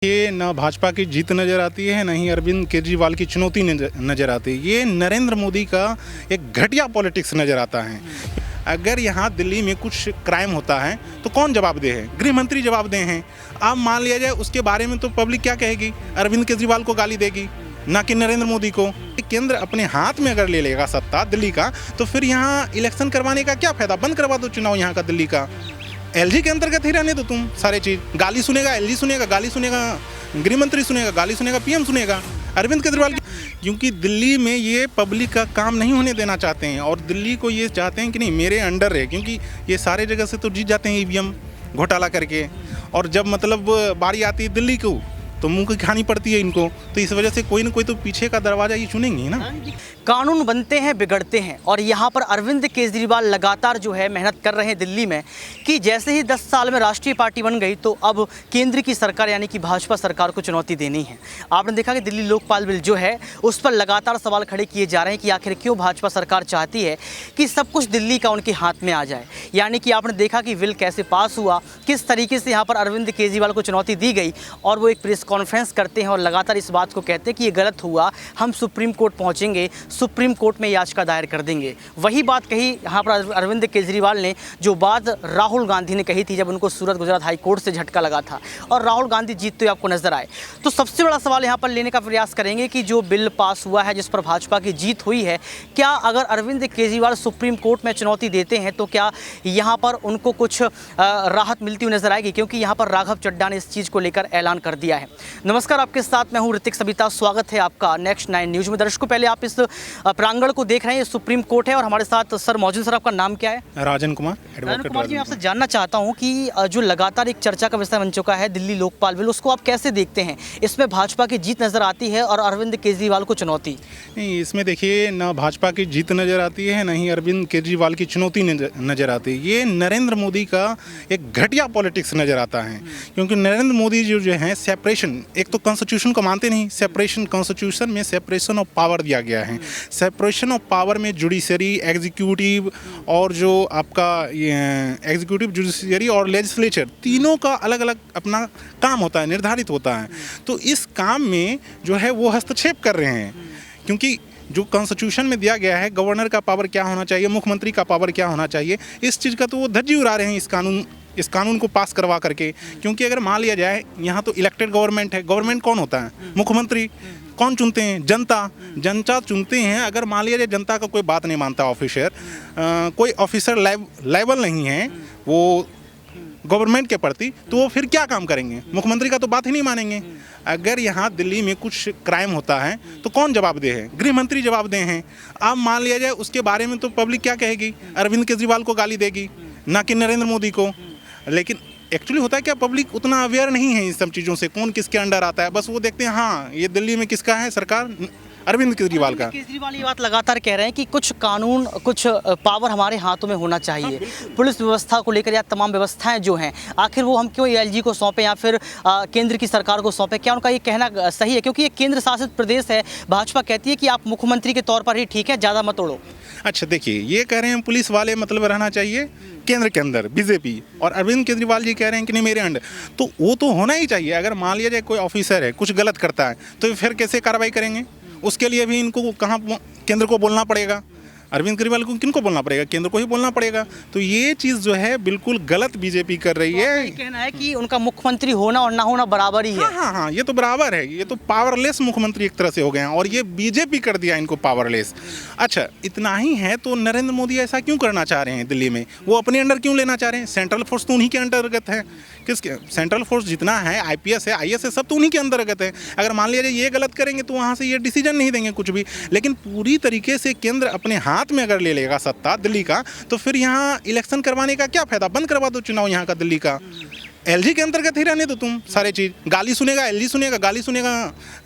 ये ना भाजपा की जीत नज़र आती है, ना ही अरविंद केजरीवाल की चुनौती नज़र आती है। ये नरेंद्र मोदी का एक घटिया पॉलिटिक्स नज़र आता है। अगर यहाँ दिल्ली में कुछ क्राइम होता है तो कौन जवाबदेह है? गृह मंत्री जवाबदेह हैं। अब मान लिया जाए उसके बारे में तो पब्लिक क्या कहेगी? अरविंद केजरीवाल को गाली देगी, ना कि नरेंद्र मोदी को। केंद्र अपने हाथ में अगर ले लेगा सत्ता दिल्ली का, तो फिर यहाँ इलेक्शन करवाने का क्या फ़ायदा? बंद करवा दो चुनाव यहाँ का दिल्ली का। एलजी के अंतर्गत ही रहने दो तुम सारे चीज़। गाली सुनेगा एलजी, सुनेगा गाली, सुनेगा गृह मंत्री, सुनेगा गाली, सुनेगा पीएम, सुनेगा अरविंद केजरीवाल की। क्योंकि दिल्ली में ये पब्लिक का काम नहीं होने देना चाहते हैं, और दिल्ली को ये चाहते हैं कि नहीं मेरे अंडर है, क्योंकि ये सारे जगह से तो जीत जाते हैं ईवीएम घोटाला करके। और जब मतलब बारी आती है दिल्ली को तो मुंह की खानी पड़ती है इनको। तो इस वजह से कोई ना कोई तो पीछे का दरवाजा ये चुनेंगे ना। कानून बनते हैं बिगड़ते हैं, और यहाँ पर अरविंद केजरीवाल लगातार जो है मेहनत कर रहे हैं दिल्ली में कि जैसे ही 10 साल में राष्ट्रीय पार्टी बन गई तो अब केंद्र की सरकार यानी कि भाजपा सरकार को चुनौती देनी है। आपने देखा कि दिल्ली लोकपाल बिल जो है उस पर लगातार सवाल खड़े किए जा रहे हैं कि आखिर क्यों भाजपा सरकार चाहती है कि सब कुछ दिल्ली का उनके हाथ में आ जाए। यानी कि आपने देखा कि बिल कैसे पास हुआ, किस तरीके से यहाँ पर अरविंद केजरीवाल को चुनौती दी गई, और वो एक प्रेस कॉन्फ्रेंस करते हैं और लगातार इस बात को कहते हैं कि ये गलत हुआ, हम सुप्रीम कोर्ट पहुँचेंगे, सुप्रीम कोर्ट में याचिका दायर कर देंगे। वही बात कही यहाँ पर अरविंद केजरीवाल ने, जो बात राहुल गांधी ने कही थी जब उनको सूरत गुजरात हाई कोर्ट से झटका लगा था, और राहुल गांधी जीतते हुए आपको नजर आए। तो सबसे बड़ा सवाल यहाँ पर लेने का प्रयास करेंगे कि जो बिल पास हुआ है जिस पर भाजपा की जीत हुई है, क्या अगर अरविंद केजरीवाल सुप्रीम कोर्ट में चुनौती देते हैं तो क्या यहाँ पर उनको कुछ राहत मिलती हुई नजर आएगी? क्योंकि यहाँ पर राघव चड्ढा ने इस चीज़ को लेकर ऐलान कर दिया है। नमस्कार, आपके साथ मैं हूँ ऋतिक सबिता। स्वागत है आपका नेक्स्ट 9 न्यूज़ में। दर्शकों, पहले आप इस प्रांगण को देख रहे हैं, ये सुप्रीम कोर्ट है और हमारे साथ सर मौजूद। सर, आपका नाम क्या है? राजन कुमार, एडवोकेट जी। मैं आपसे जानना चाहता हूं कि जो लगातार एक चर्चा का विषय बन चुका है दिल्ली लोकपाल बिल, उसको आप कैसे देखते हैं? इसमें भाजपा की जीत नजर आती है और अरविंद केजरीवाल को चुनौती? नहीं, इसमें देखिए ना भाजपा की जीत नज़र आती है, ना ही अरविंद केजरीवाल की चुनौती नज़र आती है। ये नरेंद्र मोदी का एक घटिया पॉलिटिक्स नज़र आता है। क्योंकि नरेंद्र मोदी जो है सेपरेशन, एक तो कॉन्स्टिट्यूशन को मानते नहीं, सेपरेशन, कॉन्स्टिट्यूशन में सेपरेशन ऑफ पावर दिया गया है। सेपरेशन ऑफ पावर में जुडिशरी, एग्जीक्यूटिव और जो आपका एग्जीक्यूटिव, जुडिशरी और लेजिस्लेचर, तीनों का अलग अलग अपना काम होता है, निर्धारित होता है। तो इस काम में जो है वो हस्तक्षेप कर रहे हैं। क्योंकि जो कॉन्स्टिट्यूशन में दिया गया है, गवर्नर का पावर क्या होना चाहिए, मुख्यमंत्री का पावर क्या होना चाहिए, इस चीज़ का तो वो धज्जी उड़ा रहे हैं इस कानून को पास करवा करके। क्योंकि अगर मान लिया जाए यहाँ तो इलेक्टेड गवर्नमेंट है, गवर्नमेंट कौन होता है? मुख्यमंत्री। कौन चुनते हैं? जनता चुनते हैं। अगर मान लिया जाए जनता का कोई बात नहीं मानता ऑफिसर, कोई ऑफिसर लायबल नहीं है वो गवर्नमेंट के प्रति, तो वो फिर क्या काम करेंगे? मुख्यमंत्री का तो बात ही नहीं मानेंगे। अगर यहाँ दिल्ली में कुछ क्राइम होता है तो कौन जवाबदेह है? गृह मंत्री जवाबदेह हैं। अब मान लिया जाए उसके बारे में तो पब्लिक क्या कहेगी? अरविंद केजरीवाल को गाली देगी, ना कि नरेंद्र मोदी को। लेकिन एक्चुअली होता है क्या, पब्लिक उतना अवेयर नहीं है इन सब चीज़ों से, कौन किसके अंडर आता है। बस वो देखते हैं हाँ ये दिल्ली में किसका है सरकार, अरविंद केजरीवाल का। केजरीवाल ये बात लगातार कह रहे हैं कि कुछ कानून, कुछ पावर हमारे हाथों में होना चाहिए। पुलिस व्यवस्था को लेकर या तमाम व्यवस्थाएं जो हैं, आखिर वो हम क्यों एलजी को सौंपें या फिर केंद्र की सरकार को सौंपें? क्या उनका ये कहना सही है? क्योंकि ये केंद्र शासित प्रदेश है, भाजपा कहती है कि आप मुख्यमंत्री के तौर पर ही ठीक है, ज़्यादा मत उड़ो। अच्छा देखिए, ये कह रहे हैं पुलिस वाले मतलब रहना चाहिए केंद्र के अंदर बीजेपी, और अरविंद केजरीवाल जी कह रहे हैं कि नहीं मेरे अंडर, तो वो तो होना ही चाहिए। अगर मान लिया जाए कोई ऑफिसर है कुछ गलत करता है तो फिर कैसे कार्रवाई करेंगे? उसके लिए भी इनको कहाँ केंद्र को बोलना पड़ेगा? अरविंद केजरीवाल को किनको बोलना पड़ेगा? केंद्र को ही बोलना पड़ेगा। तो ये चीज़ जो है बिल्कुल गलत बीजेपी कर रही है। ये कहना है कि उनका मुख्यमंत्री होना और ना होना बराबर ही है। हाँ, ये तो बराबर है। ये तो पावरलेस मुख्यमंत्री एक तरह से हो गए हैं, और ये बीजेपी कर दिया इनको पावरलेस। अच्छा, इतना ही है तो नरेंद्र मोदी ऐसा क्यों करना चाह रहे हैं दिल्ली में? वो अपने अंडर क्यों लेना चाह रहे हैं? सेंट्रल फोर्स तो उन्हीं के अंतर्गत है। किसके? सेंट्रल फोर्स जितना है, IPS है, IS है, सब तो उन्हीं के अंतर्गत है। अगर मान लिया जाए ये गलत करेंगे तो वहाँ से ये डिसीजन नहीं देंगे कुछ भी। लेकिन पूरी तरीके से केंद्र अपने हाथ में अगर ले लेगा सत्ता दिल्ली का, तो फिर यहाँ इलेक्शन करवाने का क्या फ़ायदा? बंद करवा दो चुनाव यहाँ का दिल्ली का। एलजी के अंतर्गत ही रहने दो तुम सारे चीज़। गाली सुनेगा एलजी, सुनेगा गाली, सुनेगा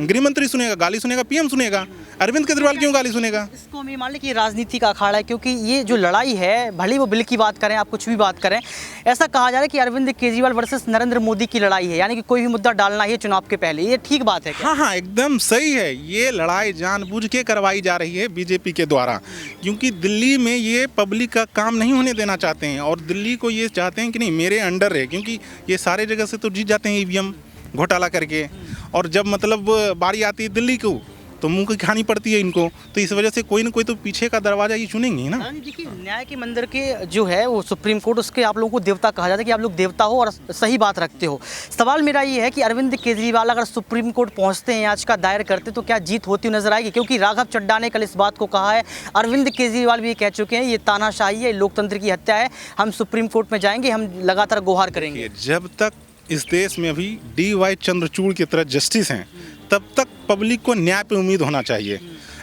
गृह मंत्री, सुनेगा गाली, सुनेगा पीएम, सुनेगा अरविंद केजरीवाल क्यों गाली सुनेगा? इसको हम ये मान लें कि राजनीति का अखाड़ा है, क्योंकि ये जो लड़ाई है, भले वो बिल की बात करें, आप कुछ भी बात करें, ऐसा कहा जा रहा है कि अरविंद केजरीवाल वर्सेस नरेंद्र मोदी की लड़ाई है, यानी कि कोई भी मुद्दा डालना है चुनाव के पहले। ये ठीक बात है क्या? हाँ, एकदम सही है। ये लड़ाई जानबूझ के करवाई जा रही है बीजेपी के द्वारा, क्योंकि दिल्ली में ये पब्लिक का काम नहीं होने देना चाहते हैं, और दिल्ली को ये चाहते हैं कि नहीं मेरे अंडर है, क्योंकि ये सारे जगह से तो जीत जाते हैं ईवीएम घोटाला करके, और जब मतलब बारी आती है दिल्ली को तो मुंह की खानी पड़ती है इनको। तो इस वजह से कोई ना कोई तो पीछे का दरवाजा ये चुनेंगे ही ना। देखिए, न्याय के मंदिर के जो है वो सुप्रीम कोर्ट, उसके आप लोगों को देवता कहा जाता है कि आप लोग देवता हो और सही बात रखते हो। सवाल मेरा ये है कि अरविंद केजरीवाल अगर सुप्रीम कोर्ट पहुंचते हैं, याचिका दायर करते, तो क्या जीत होती हुई नजर आएगी? क्योंकि राघव चड्ढा ने कल इस बात को कहा है, अरविंद केजरीवाल भी ये कह चुके हैं, ये तानाशाही है, लोकतंत्र की हत्या है, हम सुप्रीम कोर्ट में जाएंगे, हम लगातार गुहार करेंगे। जब तक इस देश में अभी DY चंद्रचूड़ की तरह जस्टिस हैं, तब तक पब्लिक को न्याय पे उम्मीद होना चाहिए।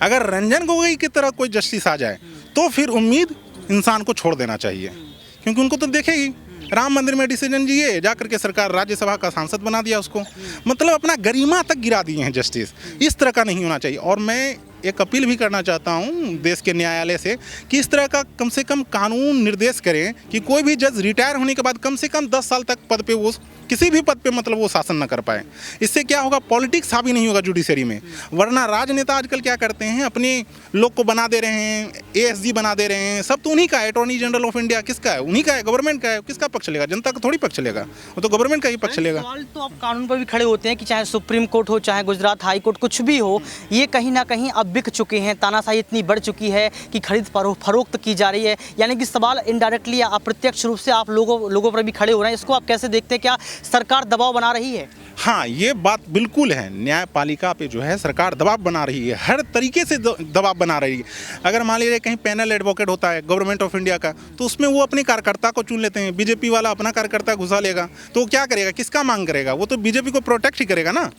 अगर रंजन गोगोई की तरह कोई जस्टिस आ जाए तो फिर उम्मीद इंसान को छोड़ देना चाहिए, क्योंकि उनको तो देखेगी। राम मंदिर में डिसीजन लिए, जाकर के सरकार राज्यसभा का सांसद बना दिया उसको, मतलब अपना गरिमा तक गिरा दिए हैं जस्टिस। इस तरह का नहीं होना चाहिए। और मैं एक अपील भी करना चाहता हूं देश के न्यायालय से कि इस तरह का कम से कम कानून निर्देश करें कि कोई भी जज रिटायर होने के बाद कम से कम 10 साल तक पद पे वो किसी भी पद पे मतलब वो शासन न कर पाए। इससे क्या होगा, पॉलिटिक्स हावी नहीं होगा जुडिशरी में। वरना राजनेता आजकल क्या करते हैं, अपने लोग को बना दे रहे हैं, ASG बना दे रहे हैं, सब तो उन्हीं का है। अटॉर्नी जनरल ऑफ इंडिया किसका है? उन्हीं का है, गवर्नमेंट का है। किसका पक्ष लेगा? जनता का थोड़ी पक्ष लेगा, वो तो गवर्नमेंट का ही पक्ष लेगा। सवाल तो आप कानून पर भी खड़े होते हैं कि चाहे सुप्रीम कोर्ट हो, चाहे गुजरात हाई कोर्ट, कुछ भी हो, ये कहीं ना कहीं अब बिक चुके हैं। तानाशाही इतनी बढ़ चुकी है कि खरीद फरोख्त की जा रही है। यानी कि सवाल इनडायरेक्टली या अप्रत्यक्ष रूप से आप लोगों पर भी खड़े हो रहे हैं। इसको आप कैसे देखते हैं? क्या सरकार दबाव बना रही है? हाँ, ये बात बिल्कुल है। न्यायपालिका पे जो है सरकार दबाव बना रही है, हर तरीके से दबाव बना रही है। अगर मान लीजिए कहीं पैनल एडवोकेट होता है गवर्नमेंट ऑफ इंडिया का, तो उसमें वो अपने कार्यकर्ता को चुन लेते हैं। बीजेपी वाला अपना कार्यकर्ता घुसा लेगा, तो वो क्या करेगा? किसका मांग करेगा? वो तो बीजेपी को प्रोटेक्ट ही करेगा ना।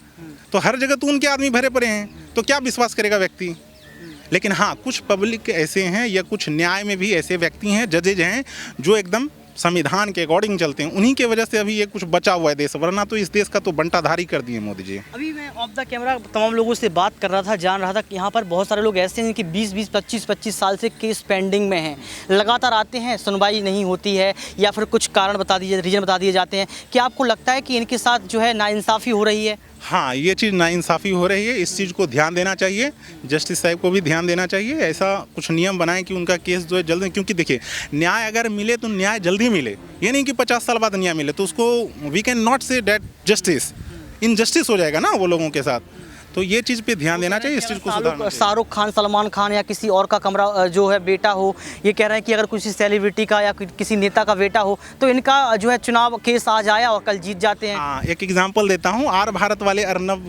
तो हर जगह तो उनके आदमी भरे पड़े हैं, तो क्या विश्वास करेगा व्यक्ति? लेकिन हाँ, कुछ पब्लिक ऐसे हैं या कुछ न्याय में भी ऐसे व्यक्ति हैं, जजेज हैं, जो एकदम संविधान के अकॉर्डिंग चलते हैं। उन्हीं के वजह से अभी ये कुछ बचा हुआ है देश, वरना तो इस देश का तो बंटाधारी कर दिए मोदी जी। अभी मैं ऑफ द कैमरा तमाम लोगों से बात कर रहा था, जान रहा था कि यहाँ पर बहुत सारे लोग ऐसे हैं कि 20-20, 25-25 साल से केस पेंडिंग में हैं, लगातार आते हैं, सुनवाई नहीं होती है, या फिर कुछ कारण बता दिए, रीजन बता दिए जाते हैं। क्या आपको लगता है कि इनके साथ जो है नाइंसाफ़ी हो रही है? हाँ, ये चीज़ नाइंसाफ़ी हो रही है। इस चीज़ को ध्यान देना चाहिए, जस्टिस साहब को भी ध्यान देना चाहिए। ऐसा कुछ नियम बनाएं कि उनका केस जो है जल्द, क्योंकि देखिए न्याय अगर मिले तो न्याय जल्दी मिले, ये नहीं कि 50 साल बाद न्याय मिले। तो उसको वी कैन नॉट से डेट जस्टिस, इनजस्टिस हो जाएगा ना वो लोगों के साथ। तो ये चीज़ पे ध्यान देना चाहिए, इस चीज़ को सुधारना चाहिए। शाहरुख खान, सलमान खान या किसी और का कमरा जो है बेटा हो, ये कह रहे हैं कि अगर किसी सेलिब्रिटी का या किसी नेता का बेटा हो तो इनका जो है चुनाव केस आज आया और कल जीत जाते हैं। हाँ, एक एग्जांपल देता हूँ। आर भारत वाले अर्नब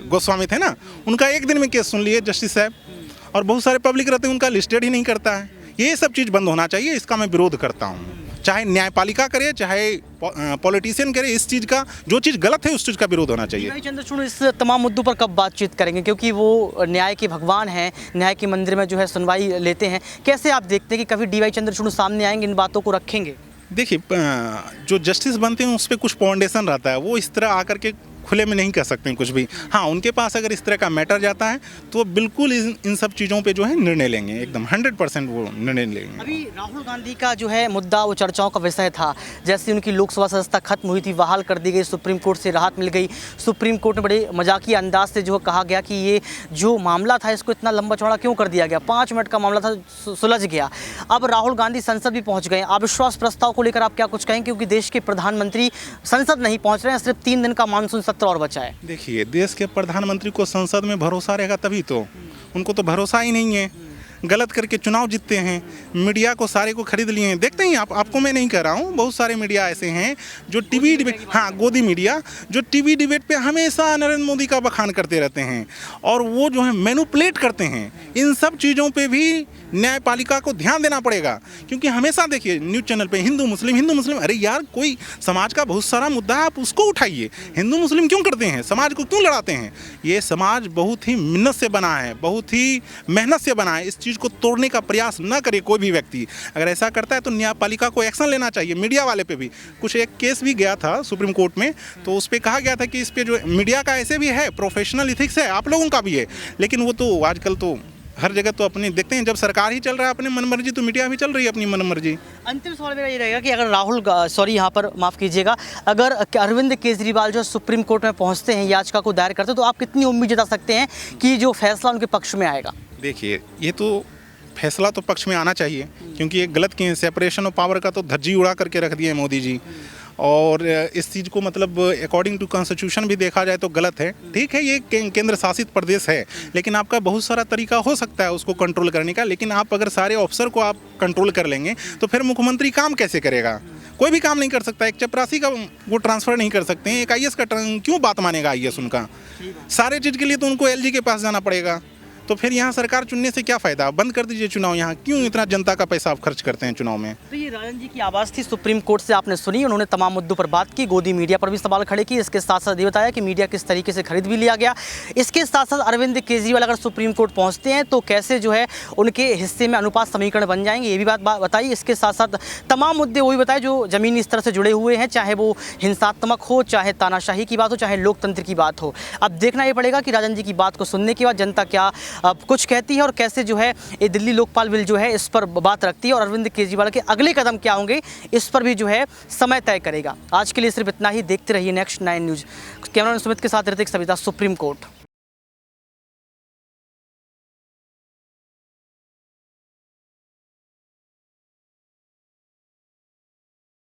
गोस्वामी थे ना, उनका एक दिन में केस सुन लिए जस्टिस साहब, और बहुत सारे पब्लिक रहते हैं उनका लिस्टेड ही नहीं करता है। ये सब चीज़ बंद होना चाहिए, इसका मैं विरोध करता हूँ। चाहे न्यायपालिका करे, चाहे पॉलिटिशियन करे, इस चीज़ का, जो चीज़ गलत है उस चीज़ का विरोध होना चाहिए। DY चंद्रचूड़ इस तमाम मुद्दों पर कब बातचीत करेंगे? क्योंकि वो न्याय के भगवान हैं, न्याय के मंदिर में जो है सुनवाई लेते हैं। कैसे आप देखते हैं कि कभी DY चंद्रचूड़ सामने आएंगे, इन बातों को रखेंगे? देखिए, जो जस्टिस बनते हैं उस पर कुछ फाउंडेशन रहता है, वो इस तरह आकर के खुले में नहीं कर सकते हैं कुछ भी। हाँ, उनके पास अगर इस तरह का मैटर जाता है तो बिल्कुल इन सब चीज़ों पे जो है निर्णय लेंगे, एकदम 100% वो निर्णय लेंगे। अभी राहुल गांधी का जो है मुद्दा वो चर्चाओं का विषय था। जैसे उनकी लोकसभा सदस्यता खत्म हुई थी, बहाल कर दी गई, सुप्रीम कोर्ट से राहत मिल गई। सुप्रीम कोर्ट में बड़े मजाकिया अंदाज से जो कहा गया कि ये जो मामला था इसको इतना लंबा चौड़ा क्यों कर दिया गया, 5 मिनट का मामला था, सुलझ गया। अब राहुल गांधी संसद भी पहुँच गए। अविश्वास प्रस्ताव को लेकर आप क्या कुछ कहेंगे? क्योंकि देश के प्रधानमंत्री संसद नहीं पहुँच रहे हैं, सिर्फ 3 दिन का मानसून सत्र और बचा है। देखिए, देश के प्रधानमंत्री को संसद में भरोसा रहेगा तभी तो, उनको तो भरोसा ही नहीं है। गलत करके चुनाव जीतते हैं, मीडिया को सारे को खरीद लिए हैं। देखते ही आपको मैं नहीं कह रहा हूँ, बहुत सारे मीडिया ऐसे हैं जो टीवी डिबेट, हाँ, गोदी मीडिया, जो टीवी डिबेट पे हमेशा नरेंद्र मोदी का बखान करते रहते हैं, और वो जो है मैनिपुलेट करते हैं। इन सब चीज़ों पे भी न्यायपालिका को ध्यान देना पड़ेगा, क्योंकि हमेशा देखिए न्यूज़ चैनल पे हिंदू मुस्लिम, अरे यार, कोई समाज का बहुत सारा मुद्दा है, आप उसको उठाइए। हिंदू मुस्लिम क्यों करते हैं? समाज को क्यों लड़ाते हैं? ये समाज बहुत ही मिन्नत से बना है, बहुत ही मेहनत से बना है। इस चीज़ को तोड़ने का प्रयास न करे कोई भी व्यक्ति। अगर ऐसा करता है तो न्यायपालिका को एक्शन लेना चाहिए। मीडिया वाले पे भी कुछ एक केस भी गया था सुप्रीम कोर्ट में, तो उस पर कहा गया था कि इस पे जो मीडिया का ऐसे भी है, प्रोफेशनल इथिक्स है, आप लोगों का भी है, लेकिन वो तो आजकल तो हर जगह तो अपने देखते हैं, जब सरकार ही चल रहा है अपने मनमर्जी, तो मीडिया भी चल रही है अपनी मनमर्जी। अंतिम सवाल मेरा ये रहेगा कि अगर यहाँ पर माफ़ कीजिएगा, अगर अरविंद केजरीवाल जो सुप्रीम कोर्ट में पहुँचते हैं, याचिका को दायर करते हैं, तो आप कितनी उम्मीद जता सकते हैं कि जो फैसला उनके पक्ष में आएगा? देखिए, ये तो फैसला तो पक्ष में आना चाहिए, क्योंकि ये गलत किए, सेपरेशन ऑफ पावर का तो धज्जी उड़ा करके रख दिए मोदी जी। और इस चीज़ को मतलब अकॉर्डिंग टू कॉन्स्टिट्यूशन भी देखा जाए तो गलत है। ठीक है, ये केंद्र शासित प्रदेश है, लेकिन आपका बहुत सारा तरीका हो सकता है उसको कंट्रोल करने का, लेकिन आप अगर सारे ऑफिसर को आप कंट्रोल कर लेंगे तो फिर मुख्यमंत्री काम कैसे करेगा? कोई भी काम नहीं कर सकता। एक चपरासी का वो ट्रांसफ़र नहीं कर सकते हैं, एक आईएएस का क्यों बात मानेगा आईएएस उनका? सारे चीज़ के लिए तो उनको एलजी के पास जाना पड़ेगा। तो फिर यहाँ सरकार चुनने से क्या फ़ायदा? बंद कर दीजिए चुनाव। यहाँ क्यों इतना जनता का पैसा आप खर्च करते हैं चुनाव में? तो ये राजन जी की आवाज़ थी, सुप्रीम कोर्ट से आपने सुनी। उन्होंने तमाम मुद्दों पर बात की, गोदी मीडिया पर भी सवाल खड़े किए। इसके साथ साथ ये बताया कि मीडिया किस तरीके से खरीद भी लिया गया। इसके साथ साथ अरविंद केजरीवाल अगर सुप्रीम कोर्ट पहुँचते हैं तो कैसे जो है उनके हिस्से में अनुपात समीकरण बन जाएंगे, ये भी बात बताई। इसके साथ साथ तमाम मुद्दे वही बताए जो ज़मीनी स्तर से जुड़े हुए हैं, चाहे वो हिंसात्मक हो, चाहे तानाशाही की बात हो, चाहे लोकतंत्र की बात हो। अब देखना ये पड़ेगा कि राजन जी की बात को सुनने के बाद जनता क्या कुछ कहती है और कैसे जो है ये दिल्ली लोकपाल बिल जो है इस पर बात रखती है और अरविंद केजरीवाल के अगले कदम क्या होंगे इस पर भी जो है समय तय करेगा। आज के लिए सिर्फ इतना ही। देखते रहिए नेक्स्ट 9 न्यूज़। कैमरामैन सुमित के साथ ऋतिक सविता, सुप्रीम कोर्ट।